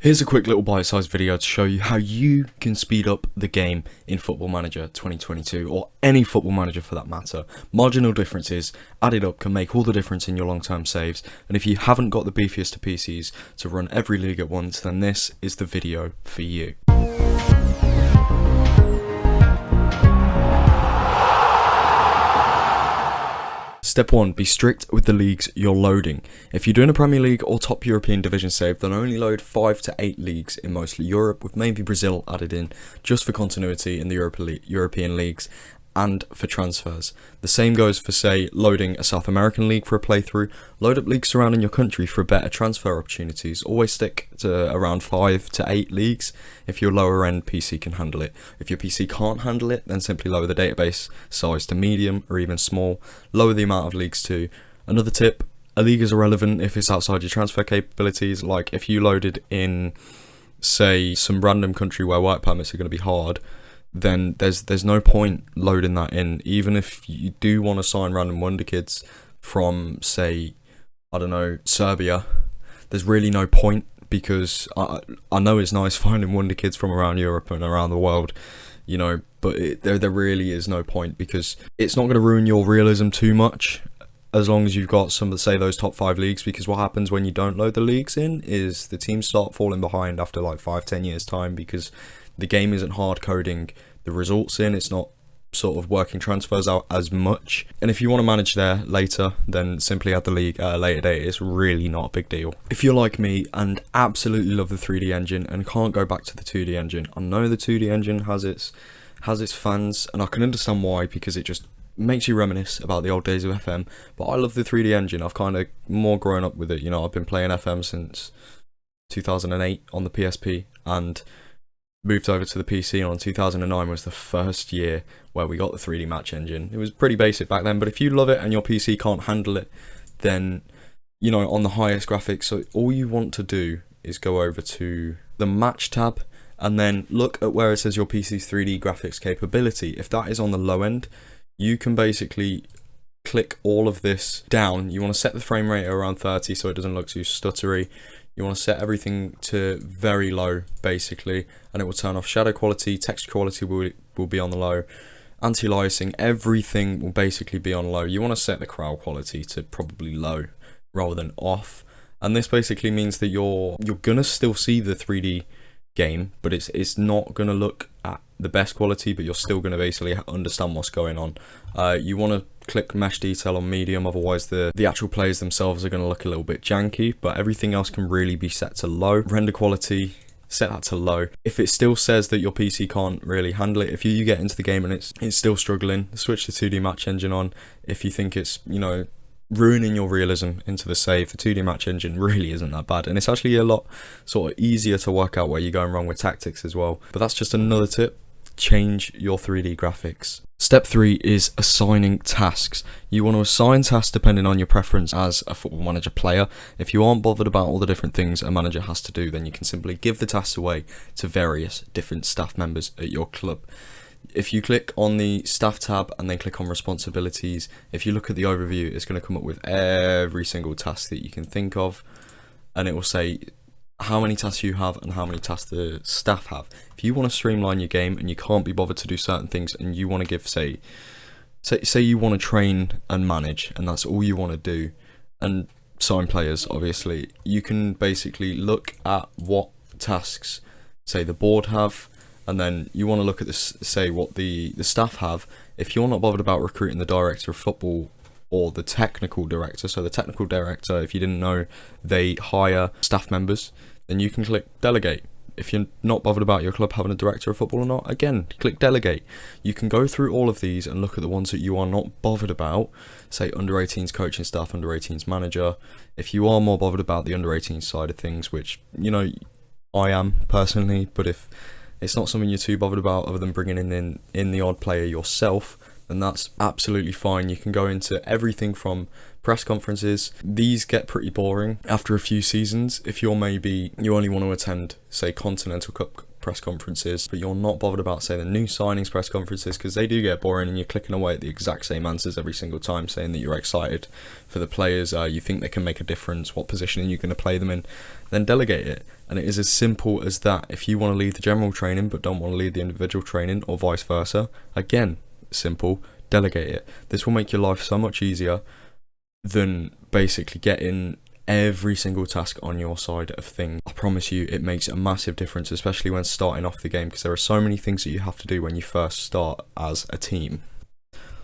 Here's a quick little bite-sized video to show you how you can speed up the game in Football Manager 2022, or any Football Manager for that matter. Marginal differences added up can make all the difference in your long-term saves, and if you haven't got the beefiest of PCs to run every league at once, then this is the video for you. Step 1. Be strict with the leagues you're loading. If you're doing a Premier League or top European division save, then only load 5 to 8 leagues in mostly Europe, with maybe Brazil added in just for continuity in the European leagues and for transfers. The same goes for, say, loading a South American league for a playthrough. Load up leagues surrounding your country for better transfer opportunities. Always stick to around 5 to 8 leagues if your lower end PC can handle it. If your PC can't handle it, then simply lower the database size to medium or even small. Lower the amount of leagues too. Another tip, a league is irrelevant if it's outside your transfer capabilities. Like if you loaded in, say, some random country where work permits are going to be hard, then there's no point loading that in. Even if you do want to sign random wonder kids from, say, I don't know, Serbia, there's really no point, because I know it's nice finding wonder kids from around Europe and around the world, you know, but there really is no point, because it's not going to ruin your realism too much as long as you've got some of, say, those top 5 leagues. Because what happens when you don't load the leagues in is the teams start falling behind after like 5-10 years time, because the game isn't hard coding the results in, it's not sort of working transfers out as much. And if you want to manage there later, then simply add the league at a later date. It's really not a big deal. If you're like me and absolutely love the 3D engine and can't go back to the 2D engine, I know the 2D engine has its fans, and I can understand why, because it just makes you reminisce about the old days of FM. But I love the 3D engine. I've kind of more grown up with it, you know. I've been playing FM since 2008 on the PSP, and moved over to the PC on 2009 was the first year where we got the 3D match engine. It was pretty basic back then, but if you love it and your PC can't handle it, then, you know, on the highest graphics, so all you want to do is go over to the match tab and then look at where it says your PC's 3D graphics capability. If that is on the low end, you can basically click all of this down. You want to set the frame rate around 30 so it doesn't look too stuttery. You want to set everything to very low, basically, and it will turn off shadow quality, texture quality will be on the low, anti-aliasing, everything will basically be on low. You want to set the crowd quality to probably low rather than off, and this basically means that you're gonna still see the 3D game, but it's not gonna look at the best quality, but you're still gonna basically understand what's going on. You want to click mesh detail on medium, otherwise the actual players themselves are going to look a little bit janky, but everything else can really be set to low. Render quality, set that to low. If it still says that your PC can't really handle it, if you get into the game and it's still struggling, switch the 2D match engine on. If you think it's, you know, ruining your realism into the save, the 2D match engine really isn't that bad, and it's actually a lot sort of easier to work out where you're going wrong with tactics as well. But that's just another tip. Change your 3D graphics. Step 3 is assigning tasks. You want to assign tasks depending on your preference as a Football Manager player. If you aren't bothered about all the different things a manager has to do, then you can simply give the tasks away to various different staff members at your club. If you click on the staff tab and then click on responsibilities, if you look at the overview, it's going to come up with every single task that you can think of, and it will say how many tasks you have and how many tasks the staff have. If you want to streamline your game and you can't be bothered to do certain things, and you want to give, say you want to train and manage, and that's all you want to do, and sign players, obviously, you can basically look at what tasks, say, the board have, and then you want to look at this, say, what the staff have. If you're not bothered about recruiting the director of football or the technical director, so the technical director, if you didn't know, they hire staff members, then you can click delegate. If you're not bothered about your club having a director of football or not, again, click delegate. You can go through all of these and look at the ones that you are not bothered about, say under 18s coaching staff, under 18s manager. If you are more bothered about the under 18s side of things, which, you know, I am personally, but if it's not something you're too bothered about other than bringing in the odd player yourself, then that's absolutely fine. You can go into everything from press conferences. These get pretty boring after a few seasons. If you only want to attend, say, Continental Cup press conferences, but you're not bothered about, say, the new signings press conferences, because they do get boring and you're clicking away at the exact same answers every single time, saying that you're excited for the players, you think they can make a difference, what position you're going to play them in, then delegate it. And it is as simple as that. If you want to lead the general training but don't want to lead the individual training, or vice versa, again, simple, delegate it. This will make your life so much easier than basically getting every single task on your side of things. I promise you, it makes a massive difference, especially when starting off the game, because there are so many things that you have to do when you first start as a team.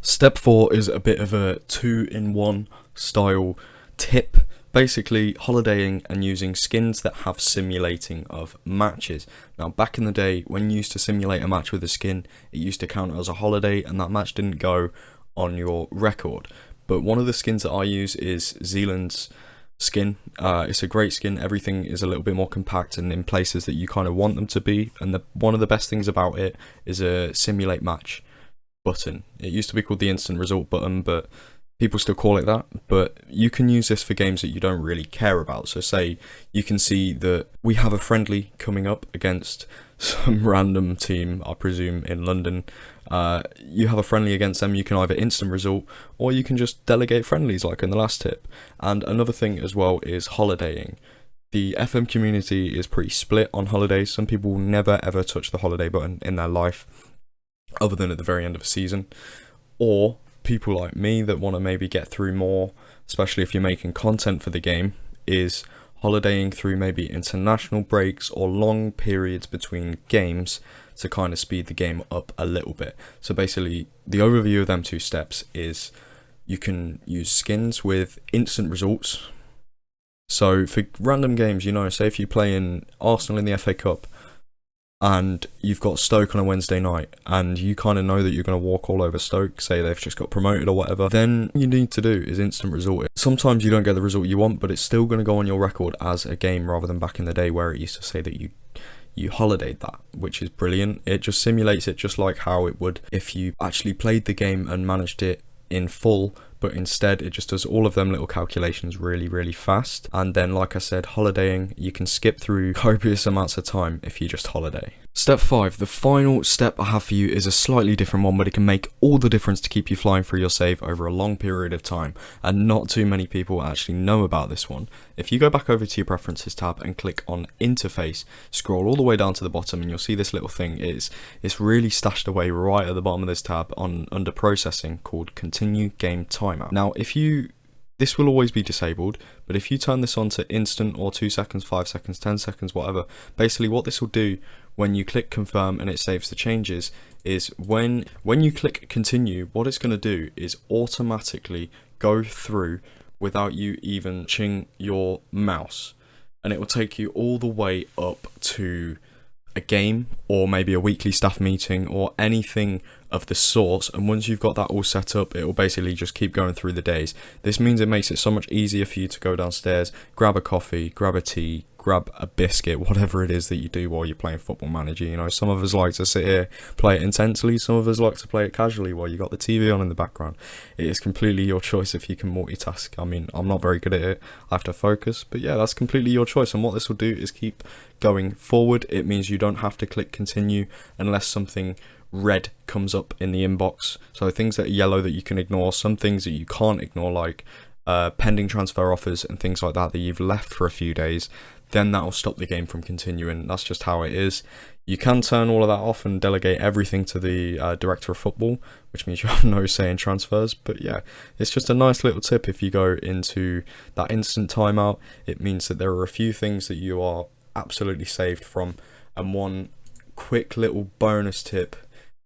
Step 4 is a bit of a 2-in-1 style tip. Basically, holidaying and using skins that have simulating of matches. Now, back in the day, when you used to simulate a match with a skin, it used to count as a holiday, and that match didn't go on your record. But one of the skins that I use is Zealand's skin. It's a great skin. Everything is a little bit more compact and in places that you kind of want them to be. And one of the best things about it is a simulate match button. It used to be called the instant result button, but people still call it that. But you can use this for games that you don't really care about. So say you can see that we have a friendly coming up against some random team, I presume in London. You have a friendly against them, you can either instant result or you can just delegate friendlies like in the last tip. And another thing as well is holidaying. The FM community is pretty split on holidays. Some people will never ever touch the holiday button in their life other than at the very end of a season, or people like me that want to maybe get through more, especially if you're making content for the game, is holidaying through maybe international breaks or long periods between games to kind of speed the game up a little bit. So basically, the overview of them 2 steps is you can use skins with instant results. So for random games, you know, say if you play in Arsenal in the FA Cup and you've got Stoke on a Wednesday night and you kind of know that you're going to walk all over Stoke, say they've just got promoted or whatever, then you need to do is instant result it. Sometimes you don't get the result you want, but it's still going to go on your record as a game rather than back in the day where it used to say that you holidayed that, which is brilliant. It just simulates it just like how it would if you actually played the game and managed it in full, but instead it just does all of them little calculations really fast. And then, like I said, holidaying, you can skip through copious amounts of time if you just holiday. Step 5, the final step I have for you is a slightly different one, but it can make all the difference to keep you flying through your save over a long period of time, and not too many people actually know about this one. If you go back over to your preferences tab and click on interface, scroll all the way down to the bottom and you'll see this little thing it's really stashed away right at the bottom of this tab under processing called continue game timeout. Now this will always be disabled, but if you turn this on to instant or 2 seconds, 5 seconds, 10 seconds, whatever, basically what this will do when you click confirm and it saves the changes is when you click continue, what it's going to do is automatically go through without you even touching your mouse, and it will take you all the way up to a game or maybe a weekly staff meeting or anything of the sort. And once you've got that all set up, it will basically just keep going through the days. This means it makes it so much easier for you to go downstairs, grab a coffee, grab a tea, grab a biscuit, whatever it is that you do while you're playing Football Manager. You know, some of us like to sit here, play it intensely, some of us like to play it casually while you got the TV on in the background. It is completely your choice if you can multitask. I mean, I'm not very good at it, I have to focus, but yeah, that's completely your choice. And what this will do is keep going forward. It means you don't have to click continue unless something red comes up in the inbox. So things that are yellow that you can ignore, some things that you can't ignore, like pending transfer offers and things like that you've left for a few days, then that will stop the game from continuing. That's just how it is. You can turn all of that off and delegate everything to the director of football, which means you have no say in transfers. But yeah, it's just a nice little tip. If you go into that instant timeout, it means that there are a few things that you are absolutely saved from. And one quick little bonus tip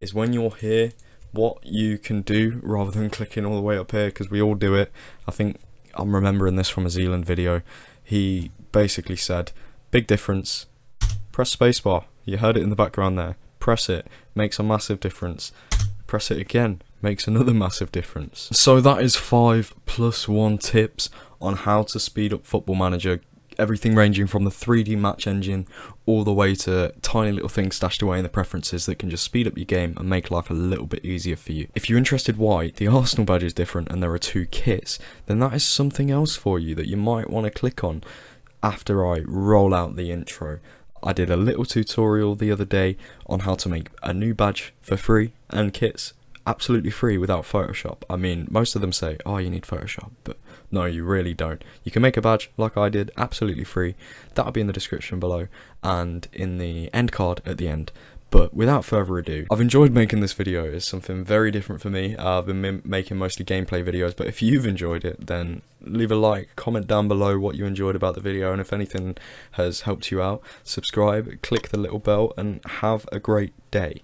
is when you're here, what you can do rather than clicking all the way up here, because we all do it. I think I'm remembering this from a Zealand video. He basically said, big difference, press spacebar. You heard it in the background there. Press it, makes a massive difference. Press it again, makes another massive difference. So that is 5+1 tips on how to speed up Football Manager. Everything ranging from the 3D match engine all the way to tiny little things stashed away in the preferences that can just speed up your game and make life a little bit easier for you. If you're interested why the Arsenal badge is different and there are 2 kits, then that is something else for you that you might want to click on after I roll out the intro. I did a little tutorial the other day on how to make a new badge for free and kits absolutely free without Photoshop. I mean, most of them say, oh, you need Photoshop, but no, you really don't. You can make a badge like I did, absolutely free. That'll be in the description below and in the end card at the end. But without further ado, I've enjoyed making this video. It's something very different for me. I've been making mostly gameplay videos, but if you've enjoyed it, then leave a like, comment down below what you enjoyed about the video, and if anything has helped you out, subscribe, click the little bell, and have a great day.